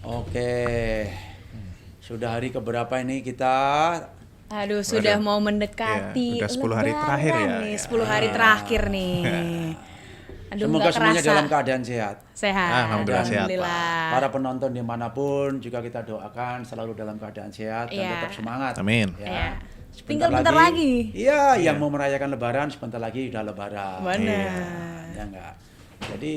Oke, sudah hari keberapa ini kita? Aduh, sudah mau mendekati udah 10 hari terakhir ya. nih, 10 hari terakhir nih. Aduh, Semoga nggak semuanya kerasa. dalam keadaan sehat. Sehat. Alhamdulillah sehat, Alhamdulillah. Para penonton dimanapun juga kita doakan selalu dalam keadaan sehat dan Iya. tetap semangat. Amin. Iya. Sebentar Tinggal bentar lagi. Iya, yang mau merayakan Lebaran sebentar lagi udah Lebaran. Benar. Ya enggak. Jadi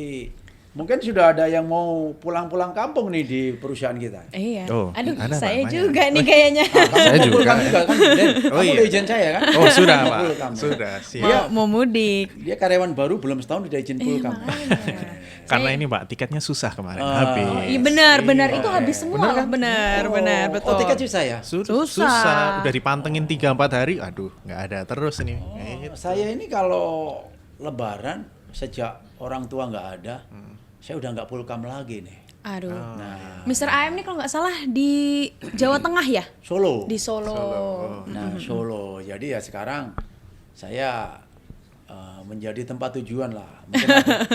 mungkin sudah ada yang mau pulang-pulang kampung nih di perusahaan kita. Iya. Oh, Aduh, ada, saya Pak, banyak. juga nih kayaknya. Saya Kamu juga. pulang juga kan? Den? Oh, Kamu iya. udah izin saya kan? Oh sudah Pak, Full kamu. sudah siap. Mau mudik. Dia karyawan baru belum setahun udah izin full kamu. Karena ini Pak, tiketnya susah kemarin, Oh, habis. Oh, iya benar, itu habis semua. Benar kan? Benar, betul. Oh, tiket susah ya? Susah. Udah dipantengin 3-4 hari, aduh nggak ada terus ini. Gitu. Saya ini kalau Lebaran sejak orang tua nggak ada, saya udah nggak full kam lagi nih. Aduh. Nah, Mr. AM nih kalau nggak salah di Jawa Tengah ya? Solo. Di Solo. Nah, Solo. Jadi ya sekarang saya menjadi tempat tujuan lah. Mungkin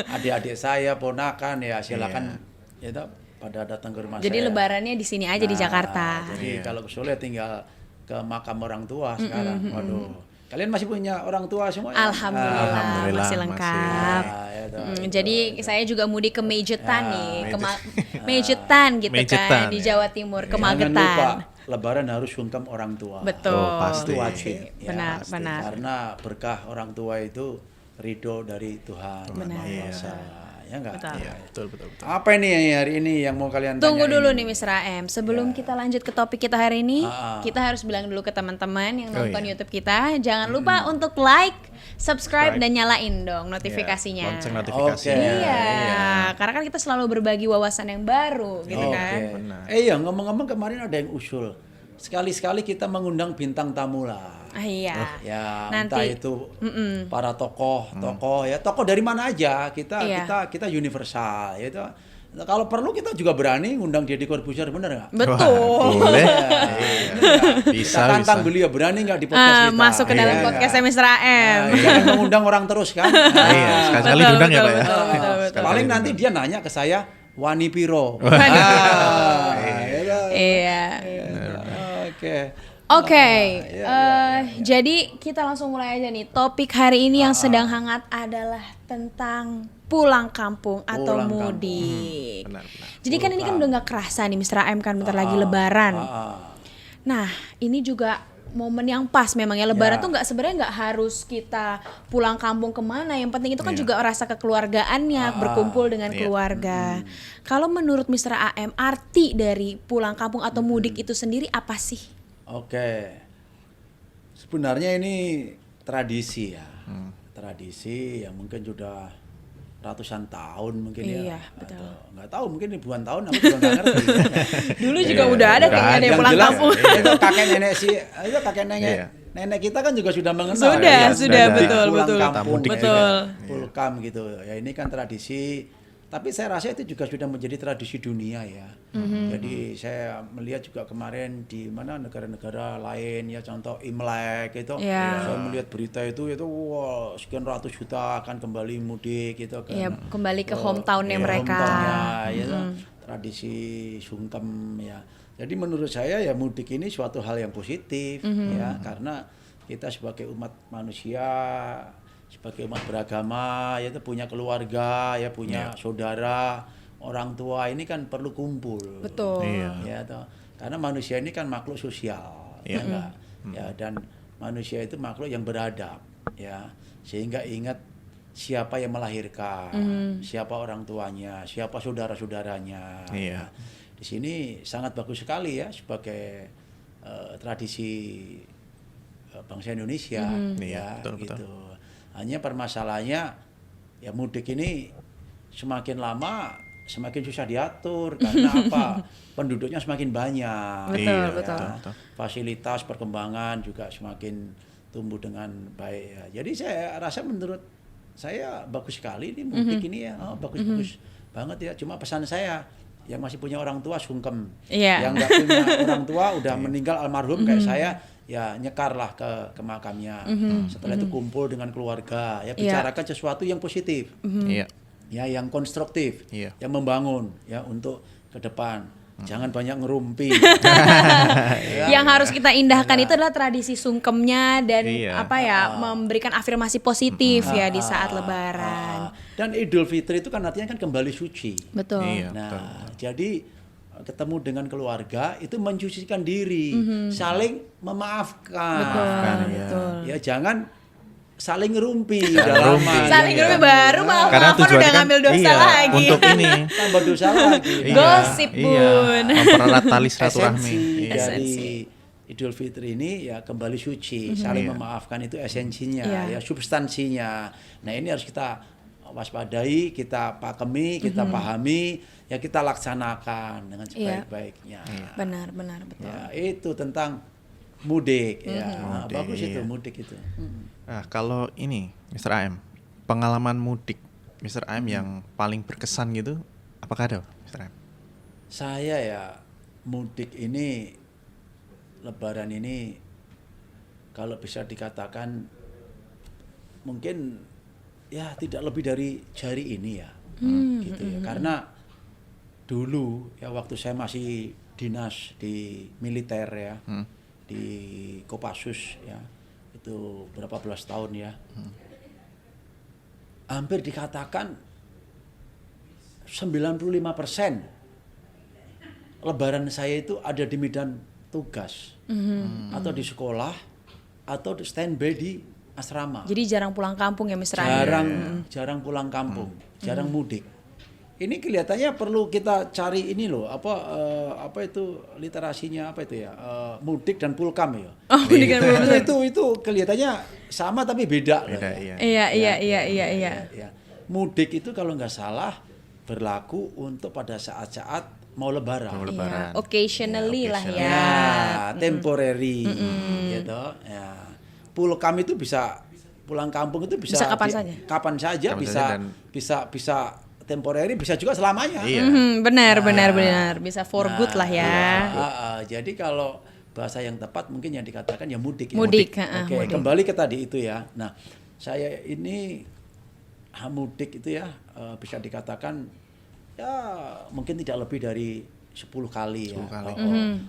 adik-adik saya, ponakan ya silakan ya toh, pada datang ke rumah Jadi saya. lebarannya di sini aja di Nah, Jakarta. Jadi kalau ke Solo ya tinggal ke makam orang tua sekarang. Waduh. Kalian masih punya orang tua semua ya? Alhamdulillah, Alhamdulillah, masih lengkap. Nah, ya toh, Jadi saya juga mudik ke Magetan Ya, nih, ke Magetan gitu Magetan, kan di ya. Jawa Timur, ke Jangan lupa Magetan. Lebaran harus sungkem orang tua. Betul. Oh, pasti. Itu wajib. Ya, Benar, pasti. benar. Karena berkah orang tua itu ridho dari Tuhan. Benar. Maha Kuasa. Ya enggak? Betul. Iya, betul. Apa ini hari ini yang mau kalian Tunggu tanyain? dulu nih Mr. AM, sebelum kita lanjut ke topik kita hari ini, Ah. kita harus bilang dulu ke teman-teman yang Oh, nonton iya. YouTube kita, jangan lupa untuk like, subscribe, dan nyalain dong notifikasinya. Lonceng notifikasi. Oke. Iya, karena kan kita selalu berbagi wawasan yang baru gitu Oke. kan. Benar. Iya, ngomong-ngomong kemarin ada yang usul. Sekali-sekali kita mengundang bintang tamu lah. Ah, iya. Ya, Nanti- entah itu para tokoh ya tokoh dari mana aja kita Iya. kita universal ya itu. Nah, kalau perlu kita juga berani ngundang Deddy Corbuzier, bener nggak? Betul. Boleh. Kita Bisa, tantang bisa. beliau, berani nggak di podcast kita? Masuk ke dalam Iya, podcastnya nggak? Mr. AM. Nah, jangan mengundang orang terus kan. Iya, sekali-sekali Betul, diundang ya betul, Pak ya. betul, betul, betul. Sekali-sekali Paling nanti diundang. dia nanya ke saya Wani Piro. Iya. Oke. Oke, jadi kita langsung mulai aja nih. Topik hari ini yang sedang hangat adalah tentang pulang kampung atau Pulang kampung. mudik. Benar. Jadi kan ini kan udah nggak kerasa nih Mr. AM kan bentar lagi Lebaran. Nah, ini juga momen yang pas memang ya Lebaran Ya. tuh sebenarnya nggak harus kita pulang kampung kemana. Yang penting itu kan juga rasa kekeluargaannya, berkumpul dengan keluarga. Kalau menurut Mr. AM, arti dari pulang kampung atau mudik itu sendiri apa sih? Oke. Sebenarnya ini tradisi ya. Tradisi yang mungkin sudah ratusan tahun mungkin ya. Iya, betul. Atau nggak tahu mungkin ribuan tahun aku juga nggak ngerti. Dulu juga udah ada kayaknya ada yang Yang pulang jelas, kampung. Itu kakek nenek itu kakek nenek. Iya. Nenek kita kan juga sudah mengenal. Sudah, ya, sudah, mudik, betul, pulang betul. kampung, Mudik ya, Betul. Pulkam gitu. Ya ini kan tradisi. Tapi saya rasa itu juga sudah menjadi tradisi dunia ya. Jadi saya melihat juga kemarin di mana negara-negara lain ya, contoh Imlek itu, Iya. saya melihat berita itu wah sekian ratus juta akan kembali mudik gitu kan. Iya, kembali ke hometownnya mereka. Hometownnya, ya, tradisi sungkem ya. Jadi menurut saya ya mudik ini suatu hal yang positif ya, karena kita sebagai umat manusia, sebagai umat beragama ya itu punya keluarga ya, punya saudara, orang tua ini kan perlu kumpul. Betul. Iya. Ya toh. Karena manusia ini kan makhluk sosial ya enggak? Ya, dan manusia itu makhluk yang beradab ya, sehingga ingat siapa yang melahirkan, siapa orang tuanya, siapa saudara-saudaranya. Iya. Ya. Di sini sangat bagus sekali ya sebagai tradisi bangsa Indonesia ya, Iya, betul, betul. gitu. Hanya permasalahannya ya mudik ini semakin lama semakin susah diatur karena apa? Penduduknya semakin banyak. Betul, Iya, betul. betul. Fasilitas perkembangan juga semakin tumbuh dengan baik ya. Jadi saya rasa menurut saya bagus sekali ini mudik ini ya. Bagus-bagus banget ya. Cuma pesan saya yang masih punya orang tua sungkem. Iya. Yang nggak punya orang tua udah meninggal almarhum kayak saya ya nyekarlah ke makamnya. Setelah itu kumpul dengan keluarga ya, bicarakan sesuatu yang positif. Iya. Ya, yang konstruktif, Iya. yang membangun ya untuk ke depan. jangan banyak ngerumpi. Yang harus kita indahkan itu adalah tradisi sungkemnya dan Iya. memberikan afirmasi positif ya di saat Lebaran. Dan Idul Fitri itu kan artinya kan kembali suci. Betul. Iya. Nah, jadi ketemu dengan keluarga itu mencucikan diri, saling memaafkan. Betul. Ya jangan saling ngerumpi dalam Saling ngerumpi baru Karena maaf-maafan udah tujuannya kan ngambil dosa iya, lagi. untuk ini. tambah dosa lagi. Iya, Gosip, iya. Bun. Mempererat tali silaturahmi. Esensi Iya. dari Idul Fitri ini ya kembali suci, saling Iya. memaafkan itu esensinya, Iya. ya substansinya. Nah ini harus kita waspadai, kita pakemi, kita pahami, ya kita laksanakan dengan sebaik-baiknya. Benar, betul. Ya itu tentang mudik, ya Nah, Mudik, bagus itu iya. mudik itu. Nah, kalau ini Mr. AM, pengalaman mudik Mr. AM yang paling berkesan gitu, apakah ada Mr. AM? Saya ya mudik ini, Lebaran ini kalau bisa dikatakan mungkin ya tidak lebih dari jari ini ya, gitu ya. Karena dulu ya waktu saya masih dinas di militer ya, di Kopassus ya, itu berapa belas tahun ya, hampir dikatakan 95% Lebaran saya itu ada di medan tugas, atau di sekolah, atau di standby di asrama. Jadi jarang pulang kampung ya Mr. Ayu? Jarang pulang kampung, jarang mudik. Ini kelihatannya perlu kita cari ini loh, apa itu literasinya apa itu ya, mudik dan pulkam ya. Oh, mudik dan pulkam. itu kelihatannya sama tapi beda loh. Beda, Ya. Iya. Ya. Mudik itu kalau nggak salah berlaku untuk pada saat-saat mau lebaran. Iya, occasionally lah ya. Ya, temporary gitu. Ya. Pulkam itu bisa pulang kampung itu bisa kapan saja. Kapan saja Kapan bisa saja dan- bisa temporary, bisa juga selamanya. Iya. Benar. Bisa for good lah ya. Jadi kalau bahasa yang tepat mungkin yang dikatakan ya mudik. Mudik, Ya. Oke, mudik. kembali ke tadi itu ya. Nah, saya ini mudik itu ya bisa dikatakan ya mungkin tidak lebih dari 10 kali ya. 10 kali.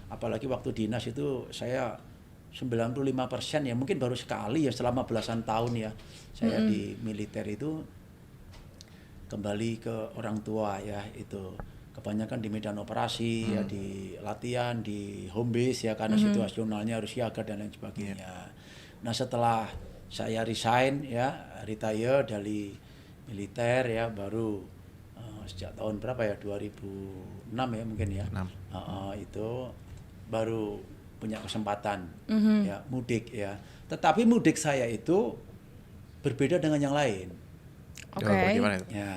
Apalagi waktu dinas itu saya 95% ya mungkin baru sekali ya selama belasan tahun ya saya di militer itu kembali ke orang tua ya, itu kebanyakan di medan operasi ya, di latihan, di home base ya, karena situasionalnya harus siaga dan lain sebagainya. Nah setelah saya resign ya, retire dari militer ya, baru sejak tahun berapa ya, 2006 ya mungkin ya, itu baru punya kesempatan ya mudik ya. Tetapi mudik saya itu berbeda dengan yang lain. Oke. Bagaimana itu? Ya.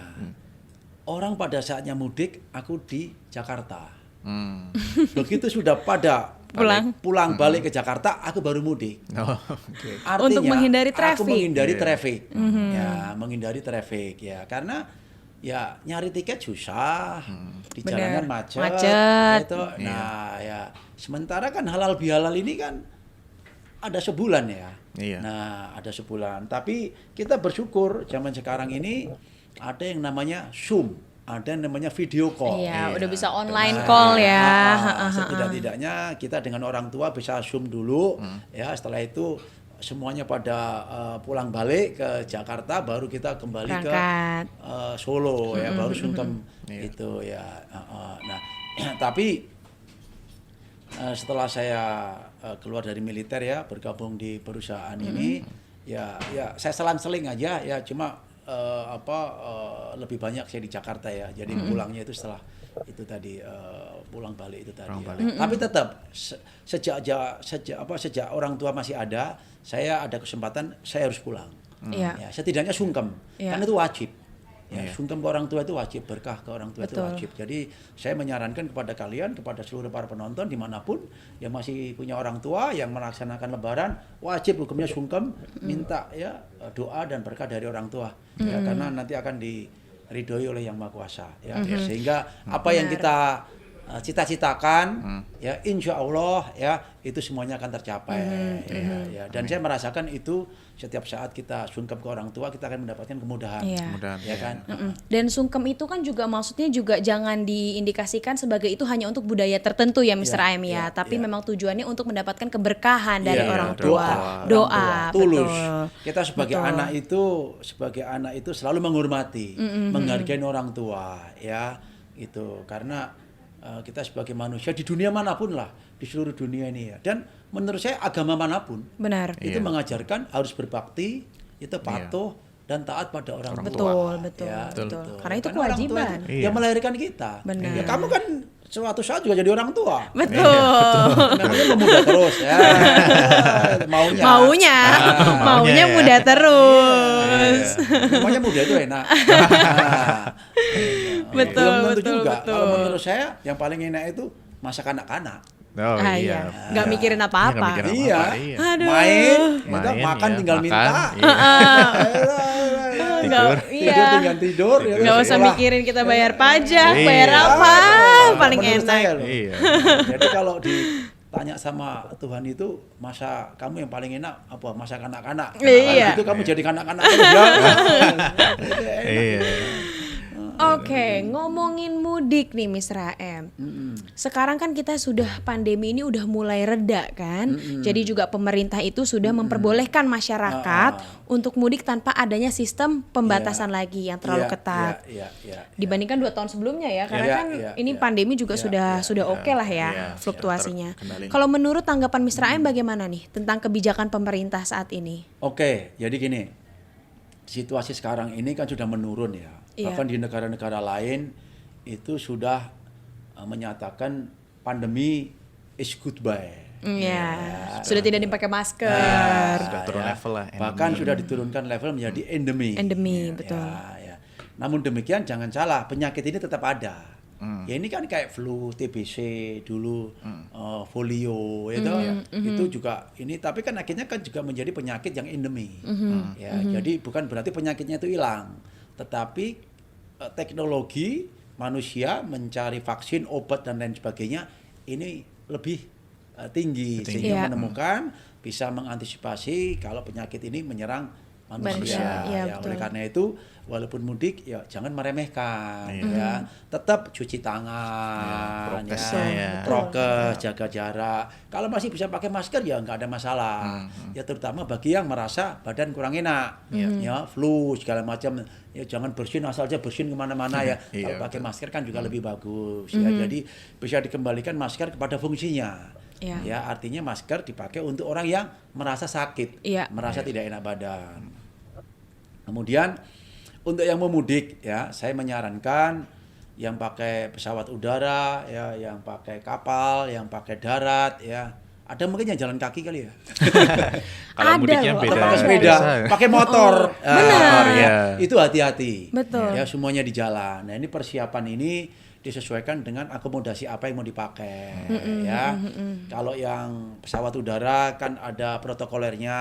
Orang pada saatnya mudik, aku di Jakarta. Begitu sudah pada pulang balik ke Jakarta, aku baru mudik. Oh, oke. Artinya, Untuk menghindari Aku traffic. menghindari traffic. Ya, menghindari traffic ya. Karena ya nyari tiket susah, di jalanan macet. Gitu. Nah, ya sementara kan halal bihalal ini kan ada sebulan ya. Iya. Nah, ada sebulan. Tapi kita bersyukur zaman sekarang ini ada yang namanya Zoom, ada yang namanya video call. Iya, udah bisa online call ya. Setidak-tidaknya kita dengan orang tua bisa Zoom dulu, ya. Setelah itu semuanya pada pulang balik ke Jakarta, baru kita kembali Berangkat. ke Solo ya, baru sungkem itu ya. Nah, tapi setelah saya keluar dari militer ya, bergabung di perusahaan ini, ya saya selang-seling aja ya, cuma lebih banyak saya di Jakarta ya, jadi pulangnya itu setelah itu tadi pulang balik itu tadi. Tapi tetap sejak orang tua masih ada, saya ada kesempatan saya harus pulang. Ya, setidaknya sungkem, karena itu wajib. Ya, sungkem ke orang tua itu wajib, berkah ke orang tua itu wajib. Jadi saya menyarankan kepada kalian, kepada seluruh para penonton dimanapun yang masih punya orang tua yang melaksanakan Lebaran, wajib hukumnya sungkem, minta ya doa dan berkah dari orang tua, ya, karena nanti akan diridhoi oleh Yang Maha Kuasa. Ya, sehingga apa yang kita cita-citakan, ya insya Allah ya itu semuanya akan tercapai. Ya. Dan saya merasakan itu setiap saat kita sungkem ke orang tua kita akan mendapatkan kemudahan, Iya. ya kan? Dan sungkem itu kan juga maksudnya juga jangan diindikasikan sebagai itu hanya untuk budaya tertentu ya Mr. AM ya, tapi memang tujuannya untuk mendapatkan keberkahan dari orang tua. Doa, tulus. betul. Kita sebagai anak itu selalu menghormati, menghargai orang tua, ya itu karena kita sebagai manusia di dunia manapun lah, di seluruh dunia ini ya. Dan menurut saya agama manapun Benar. itu mengajarkan harus berbakti, itu patuh dan taat pada orang tua. Betul. Ya, Betul. Karena itu orang tua kewajiban. yang melahirkan kita. Benar. Ya, kamu kan suatu saat juga jadi orang tua. Betul. Namanya pemuda terus ya. Maunya Maunya muda terus. Maunya muda itu enak. Betul, Belum tentu betul, juga. betul. Kalau menurut saya yang paling enak itu masa kanak-kanak. Oh iya. Nggak mikirin apa-apa. Nggak mikirin Iya. apa-apa, iya. Aduh. Main, makan ya, tinggal makan, minta. iya. Tidur. Tidur tinggal tidur. ya, Nggak usah sekolah. mikirin kita bayar pajak, Iya. bayar apa, paling Menurut enak. saya loh. Iya. Jadi kalau ditanya sama Tuhan itu masa kamu yang paling enak apa masa kanak-kanak. Iya. Kalau gitu kamu jadi kanak-kanak terus ya. Iya. Oke, ngomongin mudik nih Mr. AM. Sekarang kan kita sudah pandemi ini udah mulai reda kan. Jadi juga pemerintah itu sudah memperbolehkan masyarakat untuk mudik tanpa adanya sistem pembatasan lagi yang terlalu ketat. Iya. Dibandingkan 2 tahun sebelumnya ya, karena Iya, kan iya, ini iya. pandemi juga sudah oke lah ya iya, fluktuasinya. terkendali. Kalau menurut tanggapan Mr. AM bagaimana nih tentang kebijakan pemerintah saat ini? Oke, jadi gini. Situasi sekarang ini kan sudah menurun ya. Iya. Bahkan di negara-negara lain itu sudah menyatakan pandemi is goodbye. Iya, sudah tidak dipakai masker. Sudah turun level lah. Bahkan sudah diturunkan level menjadi endemi. Endemi, betul. Ya. Namun demikian jangan salah, penyakit ini tetap ada. Ya ini kan kayak flu, TBC dulu, polio, itu juga ini. Tapi kan akhirnya kan juga menjadi penyakit yang endemi. Ya, jadi bukan berarti penyakitnya itu hilang, tetapi teknologi manusia mencari vaksin, obat dan lain sebagainya ini lebih tinggi sehingga menemukan bisa mengantisipasi kalau penyakit ini menyerang manusia. Iya, Ya, oleh karena itu walaupun mudik ya jangan meremehkan ya. Tetap cuci tangan prokes, jaga jarak. Kalau masih bisa pakai masker ya nggak ada masalah. Ya terutama bagi yang merasa badan kurang enak. Ya, flu segala macam ya jangan bersin asal aja bersin kemana-mana ya. Kalau pakai masker kan juga lebih bagus ya. Jadi bisa dikembalikan masker kepada fungsinya. Ya, artinya masker dipakai untuk orang yang merasa sakit, merasa tidak enak badan. Kemudian untuk yang mau mudik ya, saya menyarankan yang pakai pesawat udara ya, yang pakai kapal, yang pakai darat ya. Ada mungkin yang jalan kaki kali ya. Kalau mudiknya loh, beda. Pakai sepeda, pakai motor. benar. Ya, itu hati-hati. Betul. Ya semuanya di jalan. Nah, ini persiapan ini disesuaikan dengan akomodasi apa yang mau dipakai ya. Kalau yang pesawat udara kan ada protokolernya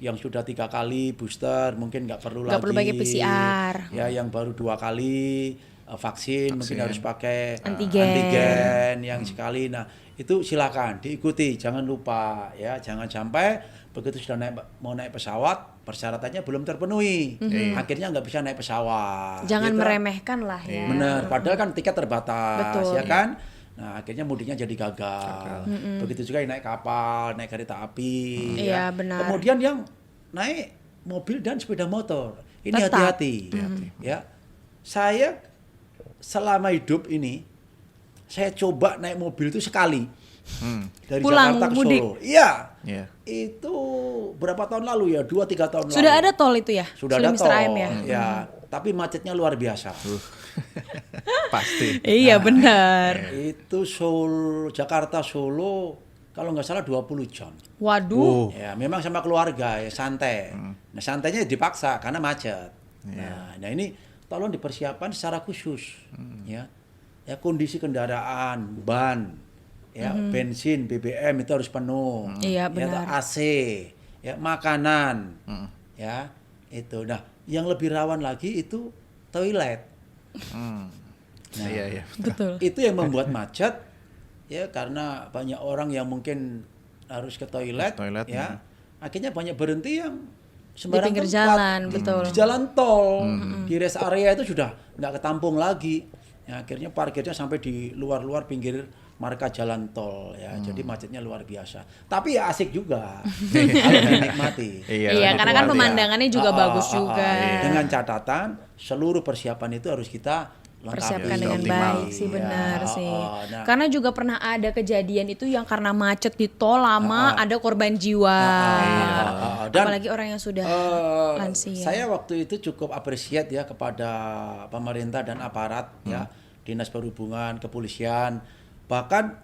yang sudah 3 kali booster mungkin nggak perlu pakai PCR. Ya, yang baru 2 kali vaksin mungkin harus pakai antigen yang sekali. Nah, itu silakan diikuti, jangan lupa ya, jangan sampai begitu sudah mau naik pesawat persyaratannya belum terpenuhi, akhirnya nggak bisa naik pesawat. Jangan gitu. meremehkan lah ya. Bener, padahal kan tiket terbatas, Betul. ya kan? Nah, akhirnya mudiknya jadi gagal. Begitu juga yang naik kapal, naik kereta api. Iya, benar. Kemudian yang naik mobil dan sepeda motor, ini Tetap. hati-hati. Ya, saya selama hidup ini, saya coba naik mobil itu sekali. Dari Pulang Jakarta ke mudik. Solo. Iya. Iya. Itu berapa tahun lalu ya? 2-3 tahun lalu. Sudah ada tol itu ya? Sudah ada Mr. tol. AM ya? Ya, tapi macetnya luar biasa. Pasti. Iya benar. Itu Jakarta Solo kalau nggak salah 20 jam. Waduh. Ya, memang sama keluarga ya santai. Nah, santainya dipaksa karena macet. Nah, ini tolong dipersiapkan secara khusus. Ya. Ya, kondisi kendaraan, ban, ya, bensin, BBM itu harus penuh. Iya, Ya, benar. AC, ya, makanan. Ya, itu. Nah, yang lebih rawan lagi itu toilet. Nah, Iya. Betul. itu yang membuat macet ya, karena banyak orang yang mungkin harus ke toilet, Toilet, ya. Akhirnya banyak berhenti yang Di sembarang pinggir tempat. jalan, betul. Di jalan tol, di rest area itu sudah nggak ketampung lagi. Ya, akhirnya parkirnya sampai di luar-luar pinggir marka jalan tol ya. Jadi macetnya luar biasa. Tapi ya asik juga. Kalau dinikmati. Iya, karena kan Dinikmati ya. pemandangannya juga bagus juga. Dengan catatan seluruh persiapan itu harus kita lengkapi. Persiapkan dengan optimal. baik sih, benar sih. Nah, Karena juga pernah ada kejadian itu yang karena macet di tol lama ada korban jiwa. Dan, Apalagi orang yang sudah lansia. saya waktu itu cukup apresiat ya kepada pemerintah dan aparat ya, dinas perhubungan, kepolisian, bahkan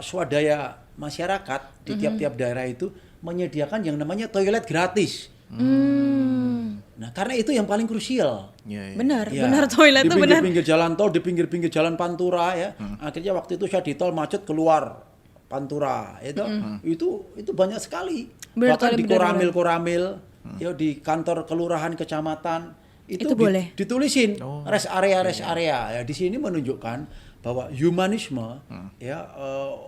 swadaya masyarakat di tiap-tiap daerah itu menyediakan yang namanya toilet gratis. Nah, karena itu yang paling krusial. Iya. Benar, Ya, benar, toilet di itu benar. pinggir-pinggir jalan tol, di pinggir-pinggir jalan Pantura ya. Akhirnya waktu itu saya di tol macet keluar Pantura itu banyak sekali. Benar, Bahkan toilet di benar, Koramil ya, di kantor kelurahan kecamatan itu boleh. ditulisin rest area ya. Di sini menunjukkan bahwa humanisme ya,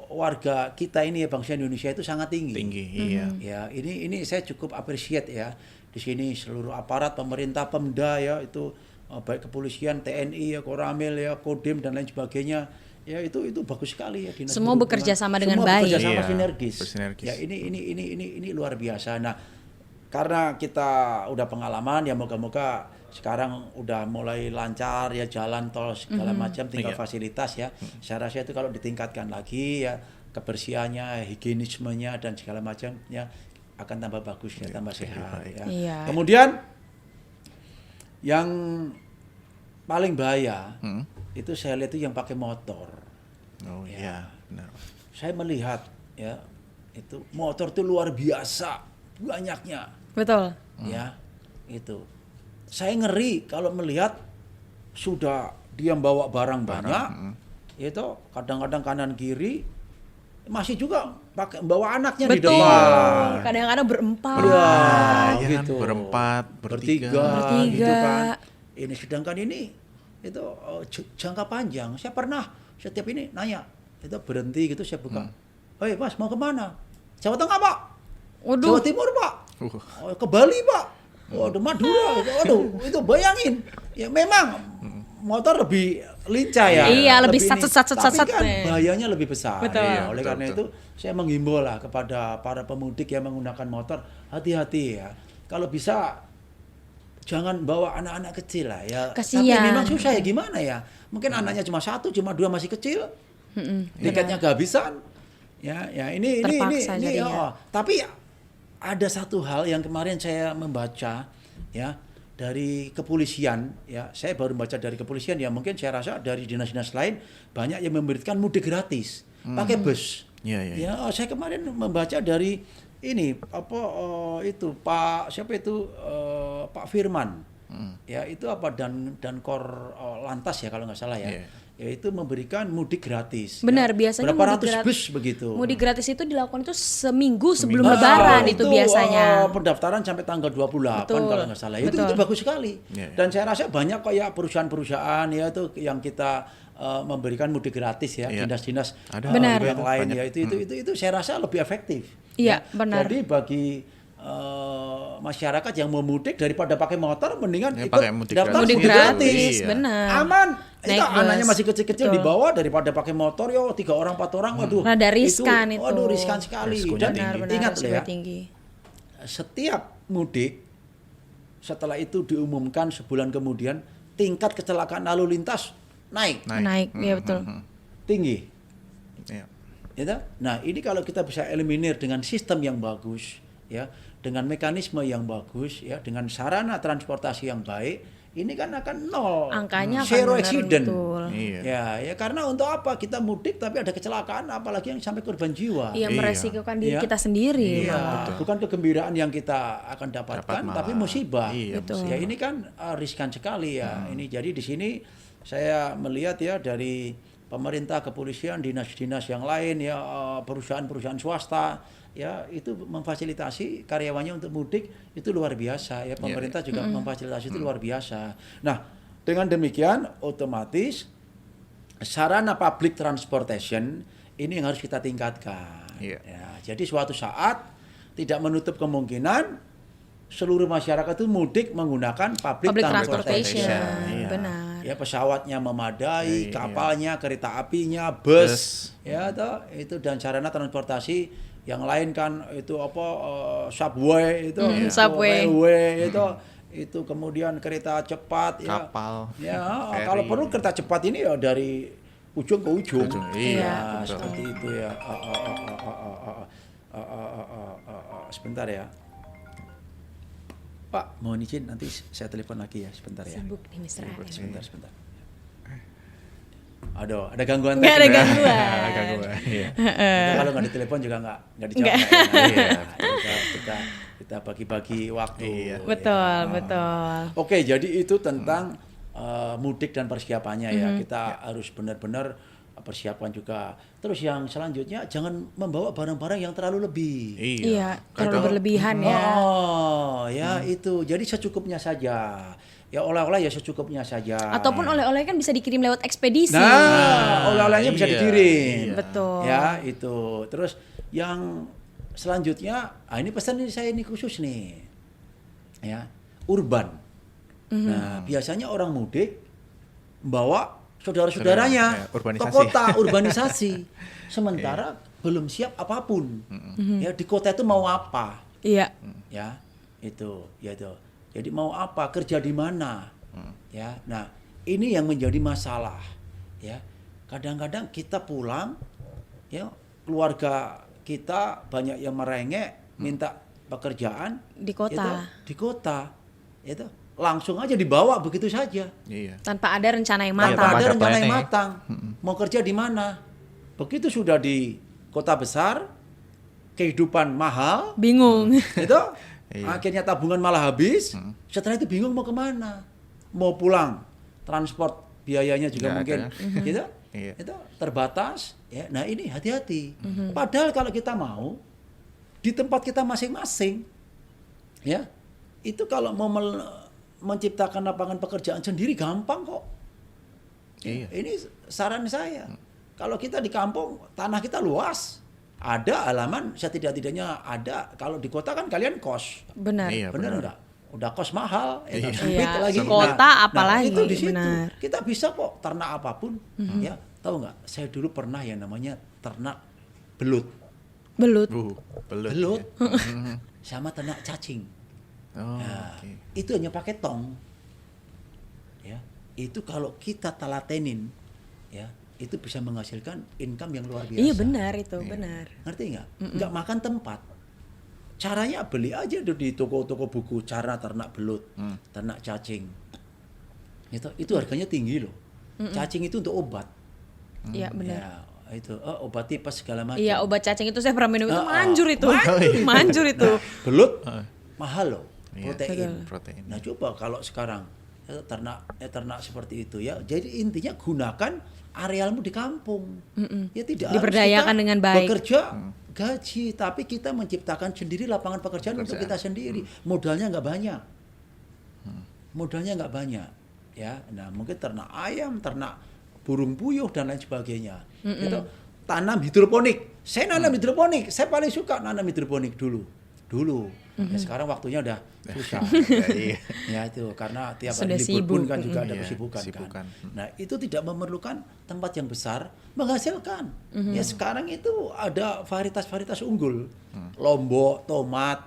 warga kita ini ya, bangsa Indonesia itu sangat tinggi. Iya. Ya, ini saya cukup appreciate ya. Di sini seluruh aparat pemerintah, Pemda ya, itu baik kepolisian, TNI ya, Koramil ya, Kodim dan lain sebagainya. Ya, itu bagus sekali ya, dinas Semua perhubungan. bekerja sama dengan Semua baik. bekerja sama Iya, sinergis. bersinergis. Ya, ini luar biasa. Nah, karena kita udah pengalaman ya, moga-moga sekarang udah mulai lancar ya, jalan tol segala macam, tinggal fasilitas ya. Saya rasa itu kalau ditingkatkan lagi ya, kebersihannya, higienismenya dan segala macamnya akan tambah bagus ya, tambah sehat ya. Iya. Kemudian yang paling bahaya itu saya lihat itu yang pakai motor. Oh iya, benar. Saya melihat ya, itu motor itu luar biasa banyaknya. Betul. Ya, itu. Saya ngeri kalau melihat sudah dia bawa barang banyak, itu kadang-kadang kanan kiri masih juga pakai bawa anaknya di Betul. depan. Kadang-kadang berempat. Ya, Iya kan, gitu. berempat, bertiga. gitu kan. Ini sedangkan ini itu jangka panjang. Saya pernah setiap ini nanya, itu berhenti gitu, saya buka. Hei Mas, mau kemana? Jawa Tengah Pak. Waduh. Jawa Timur Pak. Ke Bali Pak. Waduh, Madura. Waduh, itu bayangin. Ya memang motor lebih lincah ya. Iya, lebih ini. sat-sat. Tapi kan bahayanya lebih besar. Betul. Iya, oleh Betul, karena itu saya menghimbau lah kepada para pemudik yang menggunakan motor, hati-hati ya. Kalau bisa jangan bawa anak-anak kecil lah ya. Kasian. Tapi memang susah ya, gimana ya? Mungkin anaknya cuma 1, cuma 2 masih kecil. Tiketnya kehabisan. Ya, ini Terpaksa ini. jadinya. Tapi ada satu hal yang kemarin saya membaca ya, dari kepolisian ya. Saya baru baca dari kepolisian ya, mungkin saya rasa dari dinas-dinas lain banyak yang memberikan mudik gratis pakai bus. Iya. Ya, saya kemarin membaca dari ini itu Pak siapa itu Pak Firman. Ya, itu apa Dankor Lantas ya kalau nggak salah ya. Iya. Yaitu memberikan mudik gratis. Benar, ya. biasanya berapa mudik ratus bus begitu. Mudik gratis itu dilakukan itu seminggu sebelum Lebaran itu biasanya. Pendaftaran sampai tanggal 28 Betul. kalau nggak salah. Itu bagus sekali. Yeah. Dan saya rasa banyak kok ya perusahaan-perusahaan ya itu yang kita memberikan mudik gratis ya, Yeah. dinas-dinas Ada. Benar. yang lain Banyak. ya, itu saya rasa lebih efektif. Iya, Ya. benar. Jadi bagi masyarakat yang mau mudik daripada pakai motor mendingan Ya, ikut pakai mudik daftar Mudik Mudik gratis, Iya. benar. aman. Naik Itu anaknya bus. masih kecil-kecil Betul. dibawa daripada pakai motor 3 orang 4 orang, waduh. Rada riskan itu. Waduh, riskan sekali. Resikonya Dan Benar-benar ingat loh ya, tinggi. setiap mudik setelah itu diumumkan sebulan kemudian tingkat kecelakaan lalu lintas naik Naik, ya betul. tinggi. Iya. Gitu? Nah, ini kalau kita bisa eliminir dengan sistem yang bagus ya, dengan mekanisme yang bagus ya, dengan sarana transportasi yang baik, ini kan akan nol. Angkanya akan zero benar, accident. betul. Iya. Ya karena untuk apa kita mudik tapi ada kecelakaan, apalagi yang sampai korban jiwa. Yang Iya. meresikokan diri Iya. kita sendiri. Iya, malah. bukan kegembiraan yang kita akan dapatkan, Dapat malah. tapi musibah. Iya, Betul. Ya ini kan riskan sekali ya. Ini jadi di sini saya melihat ya dari pemerintah, kepolisian, dinas-dinas yang lain ya, perusahaan-perusahaan swasta ya, itu memfasilitasi karyawannya untuk mudik itu luar biasa ya. Pemerintah juga memfasilitasi itu luar biasa. Nah, Dengan demikian otomatis sarana public transportation ini yang harus kita tingkatkan. Iya. Ya, jadi suatu saat tidak menutup kemungkinan seluruh masyarakat itu mudik menggunakan public transportation. Iya. Benar. Ya, pesawatnya memadai, Iya. kapalnya, kereta apinya, bus, ya toh, itu dan sarana transportasi yang lain kan itu apa subway itu, subway. railway itu kemudian kereta cepat ya. Kapal, Ya, ferry. kalau perlu kereta cepat ini ya dari ujung ke ujung. Iya, Ya, seperti itu ya. Sebentar ya. Pak, mohon izin nanti saya telepon lagi ya sebentar ya. Sibuk nih Mr. AM. Sebentar. Aduh, ada gangguan Nggak ada teknik ya? gangguan. Gangguan. Iya. Kita kalau nggak ditelepon juga nggak dijawab. Nggak. Ya. Kita bagi-bagi waktu. Iya. Betul. Oke, jadi itu tentang mudik dan persiapannya ya. Kita harus benar-benar persiapan juga. Terus yang selanjutnya jangan membawa barang-barang yang terlalu lebih. Iya, terlalu berlebihan ya. Oh, ya itu. Jadi secukupnya saja. Ya oleh-oleh ya secukupnya saja. Ataupun oleh-oleh kan bisa dikirim lewat ekspedisi. Nah, oleh-olehnya bisa Iya, dikirim. iya. Betul. Ya, itu. Terus yang selanjutnya, ini pesan ini saya ini khusus nih. Ya, urban. Nah, biasanya orang mudik membawa saudara-saudaranya Ya, urbanisasi. ke kota, urbanisasi. Sementara belum siap apapun. Ya, di kota itu mau apa? Iya. Ya, itu. Jadi mau apa? Kerja di mana? Ya. Nah, ini yang menjadi masalah, ya. Kadang-kadang kita pulang, ya, keluarga kita banyak yang merengek minta pekerjaan Di kota. itu, di kota. Itu langsung aja dibawa begitu saja. Iya. Tanpa ada rencana yang Tanpa matang. ada ada rencana yang planning. matang. Mau kerja di mana? Begitu sudah di kota besar, kehidupan mahal, Bingung. itu Iya. akhirnya tabungan malah habis. Setelah itu bingung mau kemana, mau pulang, transport biayanya juga Nggak mungkin ada. gitu. Iya. Itu terbatas ya. Nah ini hati-hati. Padahal kalau kita mau di tempat kita masing-masing, ya itu kalau mau menciptakan lapangan pekerjaan sendiri gampang kok. Iya. Ini saran saya. Kalau kita di kampung, tanah kita luas. Ada halaman, setidak-tidaknya ada. Kalau di kota kan kalian kos. Benar. Iya. Bener benar. enggak? Udah kos mahal, ya, Iya. sempit Iya, lagi. kota apalagi, itu di situ. benar. Kita bisa kok ternak apapun. Ya, tahu nggak? Saya dulu pernah yang namanya ternak belut. Belut. Belut. Belut Ya. sama ternak cacing. Oh, Nah, oke. itu hanya pakai tong. Ya, itu kalau kita telatenin, ya, itu bisa menghasilkan income yang luar biasa. Iya benar itu, benar. Ngerti nggak? Nggak makan tempat. Caranya beli aja tuh di toko-toko buku cara ternak belut, ternak cacing. Itu harganya tinggi loh. Cacing itu untuk obat. Iya benar. Ya, itu obat tipes segala macam. Iya obat cacing itu saya pernah minum itu Ah, manjur itu. manjur. Manjur itu. Belut mahal loh, Iya, protein. protein. Nah coba kalau sekarang ternak seperti itu ya. Jadi intinya gunakan arealmu di kampung. Ya tidak harus Diberdayakan kita dengan baik. bekerja gaji, tapi kita menciptakan sendiri lapangan pekerjaan untuk kita sendiri. Modalnya nggak banyak. Modalnya nggak banyak. Ya, nah mungkin ternak ayam, ternak burung puyuh dan lain sebagainya. Itu tanam hidroponik. Saya nanam hidroponik. Saya paling suka nanam hidroponik dulu. Ya, sekarang waktunya udah susah. Iya. Ya itu karena tiap Sudah hari libur pun sibuk. kan juga ada Iya, kesibukan kesibukan. kan. Nah itu tidak memerlukan tempat yang besar menghasilkan. Ya sekarang itu ada varietas-varietas unggul, lombok, tomat,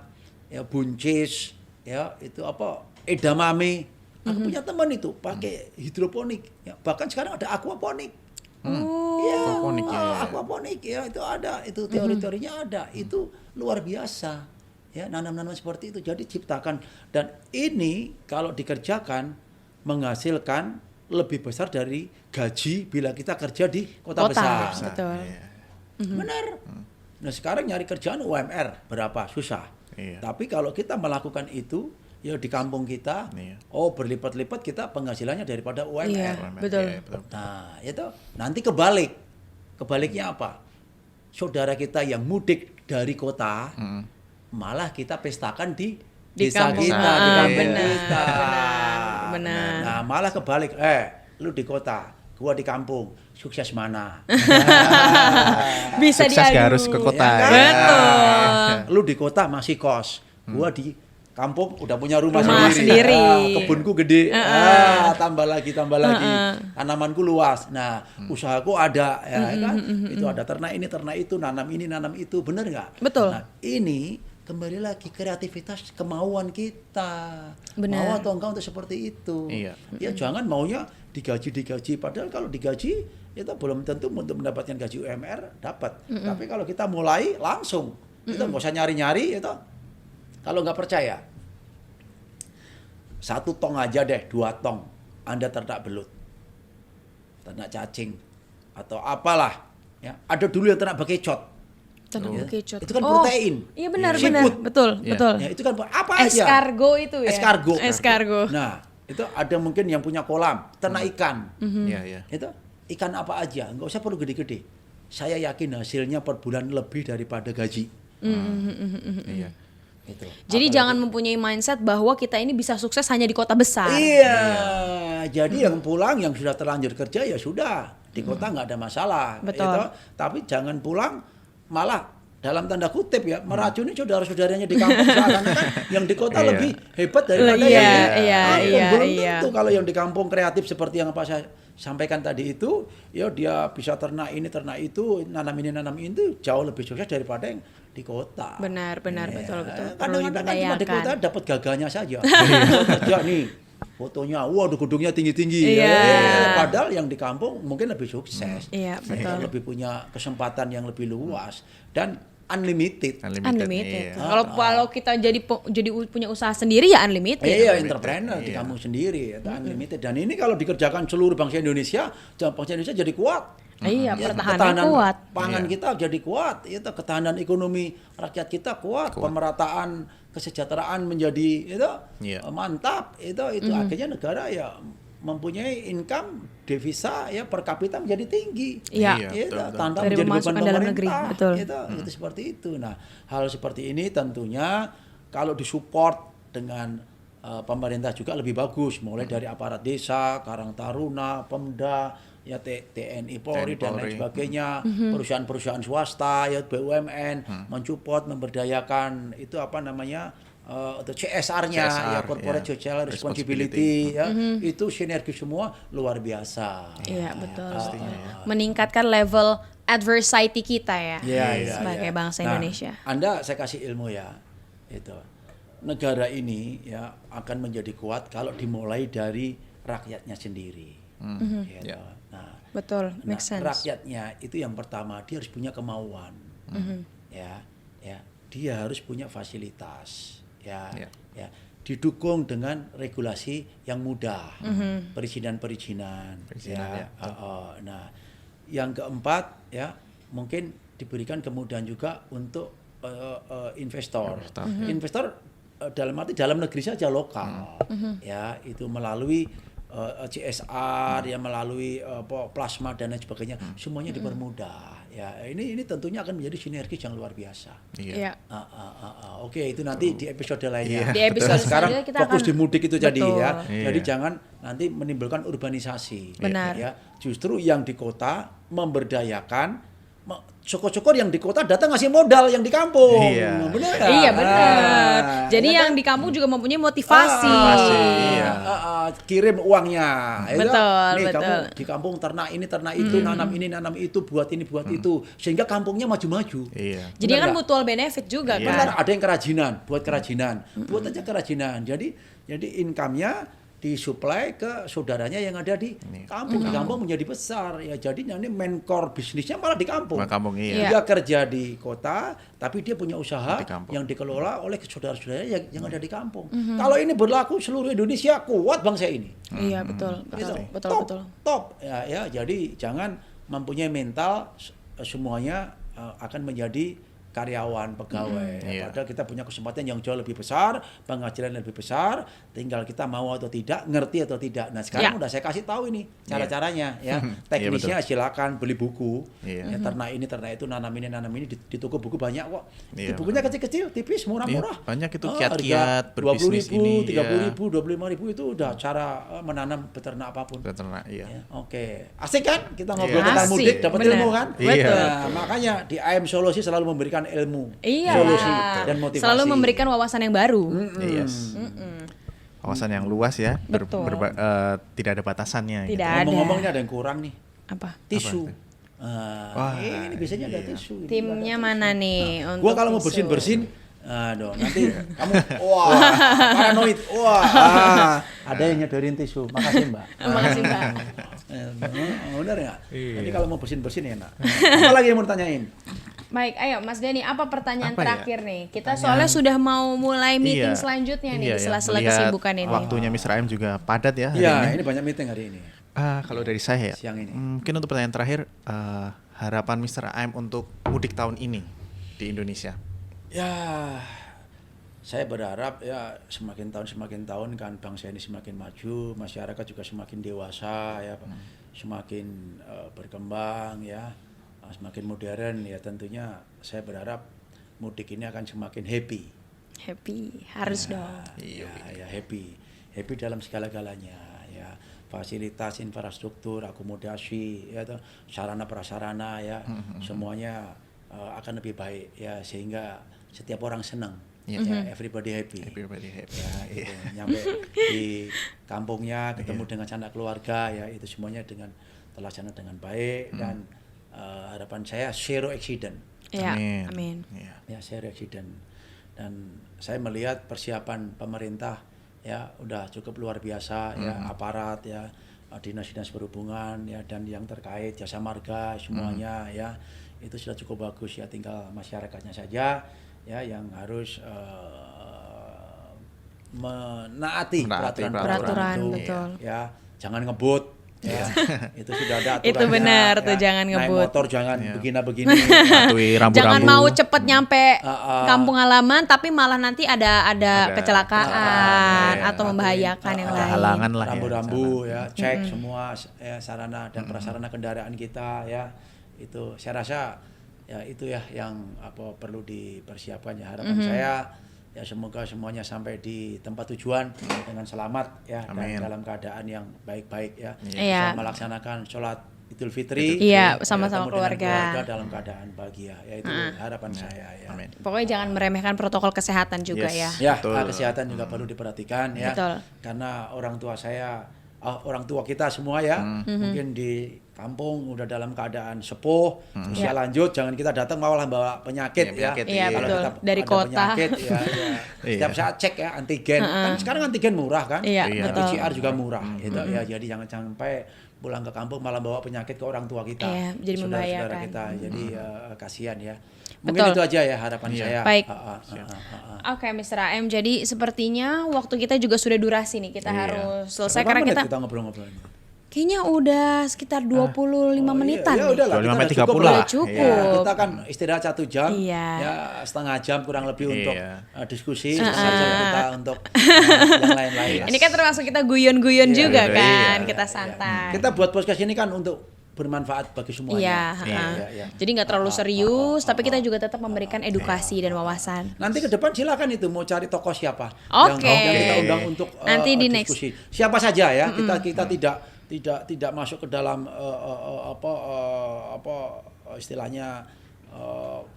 ya buncis, ya itu apa edamame. Aku punya teman itu pakai hidroponik. Ya, bahkan sekarang ada aquaponik. Iya, Aquaponik, ya, ya. aquaponik ya itu ada, itu teori-teorinya ada, itu luar biasa. Ya, nanam-nanam seperti itu. Jadi ciptakan dan ini kalau dikerjakan menghasilkan lebih besar dari gaji bila kita kerja di kota besar. Betul. Iya. Benar. Nah, sekarang nyari kerjaan UMR berapa? Susah. Iya. Tapi kalau kita melakukan itu ya di kampung kita, Iya. berlipat-lipat kita penghasilannya daripada UMR. Iya. UMR, Betul. iya, betul. Nah, itu nanti kebalik. Kebaliknya apa? Saudara kita yang mudik dari kota, malah kita pestakan di desa kampung. kita, di Ah, kampung benar, kita. benar. benar. Nah, malah kebalik, lu di kota, gua di kampung, sukses mana? Bisa Sukses gak diadu. harus ke kota. Ya kan? Betul. Lu di kota masih kos, gua di kampung udah punya rumah, Rumah sendiri. Kebunku gede, tambah lagi, tanamanku luas. Nah, usahaku ada, ya kan? Itu ada ternak itu, nanam itu, bener nggak? Betul. Nah, ini kembali lagi kreativitas, kemauan kita. Benar. Mau atau enggak untuk seperti itu. Iya. Ya jangan maunya digaji. Padahal kalau digaji itu belum tentu untuk mendapatkan gaji UMR dapat. Tapi kalau kita mulai langsung, itu nggak usah nyari-nyari itu. Kalau nggak percaya, 1 tong aja deh, 2 tong, Anda ternak belut, ternak cacing, atau apalah. Ya, ada dulu yang ternak bekicot. Ternak bekicot. Itu kan protein. Iya benar, Seafood. betul. Ya, itu kan apa aja. Escargot itu ya. Escargot. Nah, itu ada mungkin yang punya kolam, ternak ikan. Iya. Itu ikan apa aja, nggak usah perlu gede-gede. Saya yakin hasilnya per bulan lebih daripada gaji. Iya. Gitu. Jadi jangan mempunyai mindset bahwa kita ini bisa sukses hanya di kota besar. Iya, jadi yang pulang yang sudah terlanjur kerja ya sudah di kota nggak ada masalah. Betul. Itu, tapi jangan pulang malah dalam tanda kutip ya meracuni saudara-saudaranya di kampung seakan-akan yang di kota lebih hebat daripada yang di kampung. Belum tentu kalau yang di kampung kreatif seperti yang apa saya sampaikan tadi itu, ya dia bisa ternak ini ternak itu, nanam itu jauh lebih sukses daripada yang di kota. Benar, betul. Kadang-kadang kan cuma di kota dapat gagahnya saja. Kerja nih, fotonya, waduh gedungnya tinggi-tinggi. Padahal yang di kampung mungkin lebih sukses. Iya, betul. Lebih punya kesempatan yang lebih luas dan unlimited. Unlimited. Kalau kita jadi punya usaha sendiri ya unlimited. Iya, entrepreneur di kampung sendiri, itu unlimited. Dan ini kalau dikerjakan seluruh bangsa Indonesia jadi kuat. Iya, pertahanan kuat. Pangan kita jadi kuat, itu ketahanan ekonomi rakyat kita kuat. Pemerataan kesejahteraan menjadi itu mantap. Itu akhirnya negara ya mempunyai income devisa ya per kapita menjadi tinggi. Iya. Tanpa dari menjadi beban dalam negeri. Betul. Itu seperti itu. Nah, hal seperti ini tentunya kalau disupport dengan pemerintah juga lebih bagus, mulai dari aparat desa, Karang Taruna, Pemda, ya TNI Polri dan lain sebagainya, perusahaan-perusahaan swasta, ya BUMN mensupport, memberdayakan itu apa namanya CSR-nya, ya corporate social responsibility, ya itu sinergi semua luar biasa. Iya betul. Meningkatkan level adversity kita ya, sebagai bangsa Indonesia. Anda saya kasih ilmu ya, itu negara ini ya akan menjadi kuat kalau dimulai dari rakyatnya sendiri. Gitu. Nah, betul, make sense. Rakyatnya itu yang pertama dia harus punya kemauan, ya, dia harus punya fasilitas. Ya, didukung dengan regulasi yang mudah, perizinan. Nah, yang keempat ya mungkin diberikan kemudahan juga untuk investor. Investor dalam arti dalam negeri saja lokal, ya itu melalui CSR, ya melalui plasma dan lain sebagainya, semuanya dipermudah. Ya ini tentunya akan menjadi sinergis yang luar biasa. Iya. Oke, itu nanti di episode lainnya. Di episode sekarang kita fokus akan, di mudik itu jadi ya. Iya. Jadi jangan nanti menimbulkan urbanisasi. Benar. Ya, justru yang di kota memberdayakan. Syukur-syukur yang di kota datang ngasih modal yang di kampung. Iya. Benar. Iya benar. Jadi yang di kampung juga mempunyai motivasi. Kirim uangnya. Betul, Nih betul. kamu di kampung ternak itu, nanam itu, buat ini, buat itu, sehingga kampungnya maju-maju. Iya. Jadi kan mutual benefit juga kan. Benar, ada yang kerajinan, buat kerajinan, buat aja kerajinan. Jadi income-nya disuplai ke saudaranya yang ada di kampung. Di kampung menjadi besar. Ya jadi ini main core bisnisnya malah di kampung. Dia kerja di kota, tapi dia punya usaha yang dikelola oleh saudara-saudaranya yang ada di kampung. Kalau ini berlaku seluruh Indonesia, kuat bangsa ini. Iya betul. Top. Ya, jadi jangan mempunyai mental semuanya akan menjadi karyawan, pegawai. Iya. Padahal kita punya kesempatan yang jauh lebih besar, penghasilan lebih besar, tinggal kita mau atau tidak, ngerti atau tidak. Nah sekarang udah saya kasih tahu ini cara-caranya ya. Teknisnya silakan beli buku. Iya. Ya, ternak itu, nanam ini di toko buku banyak kok. Iya, Bukunya kecil-kecil, tipis, murah-murah. Iya, banyak itu harga kiat-kiat berbisnis 20.000, ini, 30.000, 25.000 itu udah cara menanam beternak apapun. Beternak, iya. Ya, oke, asik kan? Kita ngobrol Iya. tentang Asik, mudik, dapat bener. ilmu kan? Iya. Nah, makanya di AM Solusi selalu memberikan ilmu, Iya. solusi dan motivasi. Selalu memberikan wawasan yang baru. Yes. Wawasan yang luas ya, Betul. tidak ada batasannya. Tidak gitu. ada. Ngomong-ngomong ini ada yang kurang nih, Apa? tisu. Wah, Ini biasanya ada tisu. Ini Timnya ada tisu. mana nih? Nah, untuk gua kalau mau tisu? bersin-bersin, aduh nanti kamu paranoid, ada yang nyodorin tisu. Makasih Mbak. Makasih Mbak. Benar nggak? Iya. Jadi kalau mau bersin-bersin enak. Apa lagi yang mau ditanyain? Baik, ayo Mas Denny, apa pertanyaan Apa ya? terakhir nih? Kita soalnya sudah mau mulai meeting selanjutnya nih di ya, sela-sela melihat kesibukan ini. Waktunya Mr. AM juga padat ya hari Iya, ini. ini banyak meeting hari ini. Kalau dari saya ya, Siang ini. mungkin untuk pertanyaan terakhir, harapan Mr. AM untuk mudik tahun ini di Indonesia. Ya, saya berharap ya semakin tahun kan bangsa ini semakin maju, masyarakat juga semakin dewasa ya, semakin berkembang ya, semakin modern ya, tentunya saya berharap mudik ini akan semakin happy. Happy, harus dong. Ya, happy dalam segala-galanya ya, fasilitas infrastruktur, akomodasi ya, sarana prasarana ya, semuanya akan lebih baik ya, sehingga setiap orang senang. Ya, everybody happy. Everybody happy. Ya, itu. Nyampe di kampungnya ketemu dengan sanak keluarga ya, itu semuanya terlaksana dengan baik dan harapan saya zero accident. Ya, Amin. amin. Iya. Ya, zero accident. Dan saya melihat persiapan pemerintah ya udah cukup luar biasa ya, aparat ya, dinas-dinas perhubungan ya, dan yang terkait jasa marga semuanya ya, itu sudah cukup bagus ya, tinggal masyarakatnya saja ya yang harus menaati peraturan, itu betul. ya, jangan ngebut ya. Itu sudah ada aturannya. Itu benar tuh, ya. jangan ngebut. Naik motor jangan begini-begini. Patuhi rambu-rambu. Jangan mau cepet nyampe kampung halaman tapi malah nanti ada kecelakaan atau membahayakan yang ada lain. halangan lah Rambu-rambu ya, cek semua ya, sarana dan prasarana kendaraan kita ya. Itu saya rasa ya itu ya yang perlu dipersiapkan ya. Harapan saya ya semoga semuanya sampai di tempat tujuan dengan selamat ya, Amin. dan dalam keadaan yang baik-baik ya. Iya. Bisa melaksanakan sholat Idul Fitri Iya, ya, sama-sama ketemu dengan keluarga. dalam keadaan bahagia ya, itu harapan saya ya. Amin. Pokoknya jangan meremehkan protokol kesehatan juga ya. Ya, Betul. kesehatan juga perlu diperhatikan ya. Betul. Karena orang tua kita semua ya, mungkin di kampung udah dalam keadaan sepuh, usia lanjut, jangan kita datang malah bawa penyakit ya. penyakit, Iya, Kalau betul. kita Dari ada kota. penyakit ya, setiap Iya. saat cek ya antigen. Kan sekarang antigen murah kan? Iya, Iya. betul. PCR juga murah gitu ya. Jadi jangan sampai pulang ke kampung malah bawa penyakit ke orang tua kita. Iya, jadi saudara-saudara membahayakan. kita. Jadi kasihan ya. Mungkin Betul. itu aja ya harapan Iya. saya. Baik. Ah. Oke, Mr. AM. Jadi sepertinya waktu kita juga sudah durasi nih. Kita Iya. harus selesai Berapa karena menit kita kita ngobrol-ngobrol. kayaknya udah sekitar 25 menitan Ya nih. udahlah, 25 kita 30 udah lah. Udah cukup. Ya, kita kan istirahat 1 jam, Iya. ya setengah jam kurang lebih untuk Iya. diskusi, setengah jam kita untuk yang lain-lain. Ini kan termasuk kita guyon-guyon Iya, juga iya, kan, iya, kita santai. Kita buat podcast ini kan untuk bermanfaat bagi semuanya. Iya, Iya. jadi nggak terlalu serius, tapi kita juga tetap memberikan edukasi dan wawasan. Nanti ke depan silakan itu mau cari tokoh siapa Oke. yang kita undang untuk Nanti di diskusi. Siapa saja ya, kita tidak masuk ke dalam istilahnya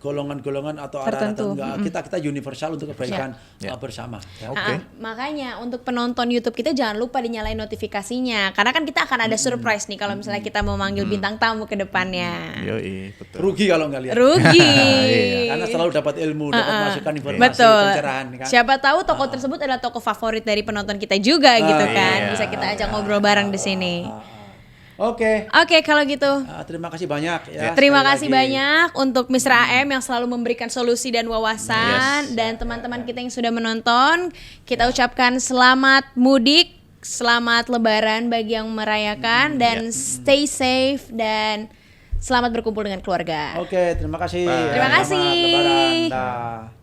golongan-golongan atau arah-arah Tertentu. tertentu. Kita universal untuk kebaikan Ya. bersama. Ya. Oke. Makanya untuk penonton YouTube kita jangan lupa dinyalain notifikasinya, karena kan kita akan ada surprise nih kalau misalnya kita mau manggil bintang tamu ke depannya. Yoi, betul. Rugi kalau nggak lihat. Rugi. Karena selalu dapat ilmu, dapat masukan informasi, Betul. pencerahan kan. Siapa tahu tokoh tersebut adalah tokoh favorit dari penonton kita juga gitu kan. iya. Bisa kita ajak ngobrol bareng di sini. Oke. Oke, kalau gitu. Terima kasih banyak ya. Terima sekali kasih lagi. banyak untuk Mr. AM yang selalu memberikan solusi dan wawasan, dan teman-teman kita yang sudah menonton. Kita ucapkan selamat mudik, selamat lebaran bagi yang merayakan, dan stay safe dan selamat berkumpul dengan keluarga. Oke, terima kasih. Terima Selamat kasih. Lebaran. Nah,